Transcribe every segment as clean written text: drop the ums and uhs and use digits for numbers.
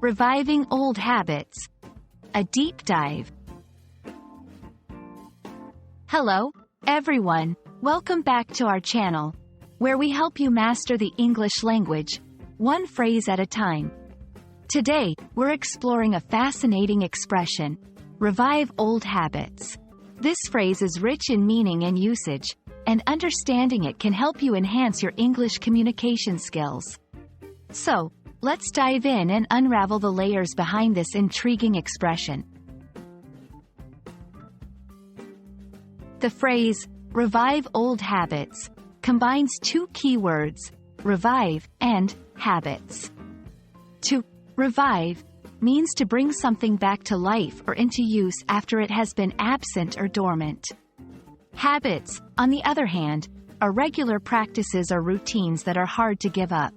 Reviving old habits. A deep dive. Hello, everyone. Welcome back to our channel, where we help you master the English language, one phrase at a time. Today, we're exploring a fascinating expression, revive old habits. This phrase is rich in meaning and usage, and understanding it can help you enhance your English communication skills. So, let's dive in and unravel the layers behind this intriguing expression. The phrase, revive old habits, combines two key words, revive and habits. To revive means to bring something back to life or into use after it has been absent or dormant. Habits, on the other hand, are regular practices or routines that are hard to give up.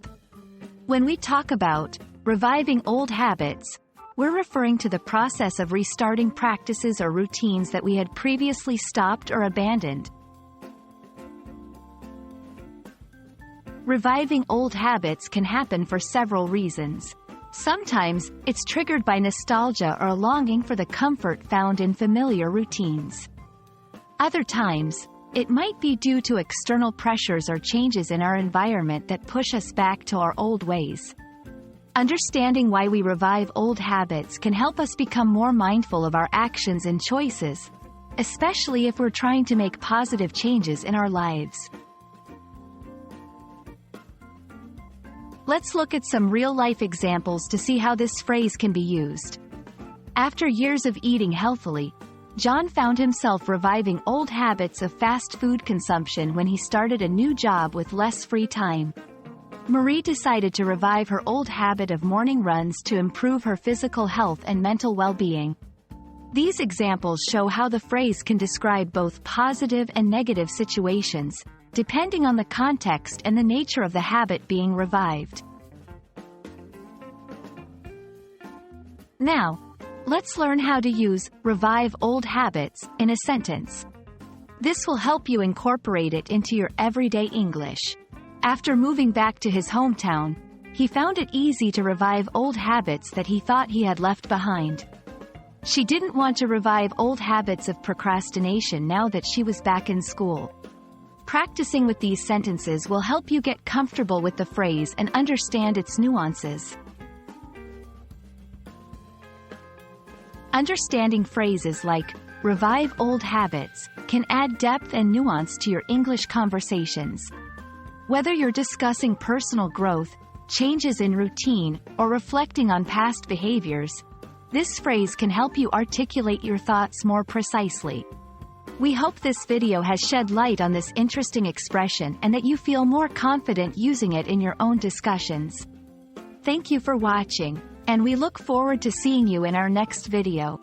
When we talk about reviving old habits, we're referring to the process of restarting practices or routines that we had previously stopped or abandoned. Reviving old habits can happen for several reasons. Sometimes, it's triggered by nostalgia or a longing for the comfort found in familiar routines. Other times, it might be due to external pressures or changes in our environment that push us back to our old ways. Understanding why we revive old habits can help us become more mindful of our actions and choices, especially if we're trying to make positive changes in our lives. Let's look at some real-life examples to see how this phrase can be used. After years of eating healthily, John found himself reviving old habits of fast food consumption when he started a new job with less free time. Marie decided to revive her old habit of morning runs to improve her physical health and mental well-being. These examples show how the phrase can describe both positive and negative situations, depending on the context and the nature of the habit being revived. Now, let's learn how to use revive old habits in a sentence. This will help you incorporate it into your everyday English. After moving back to his hometown, he found it easy to revive old habits that he thought he had left behind. She didn't want to revive old habits of procrastination now that she was back in school. Practicing with these sentences will help you get comfortable with the phrase and understand its nuances. Understanding phrases like revive old habits can add depth and nuance to your English conversations. Whether you're discussing personal growth, changes in routine, or reflecting on past behaviors, this phrase can help you articulate your thoughts more precisely. We hope this video has shed light on this interesting expression and that you feel more confident using it in your own discussions. Thank you for watching, and we look forward to seeing you in our next video.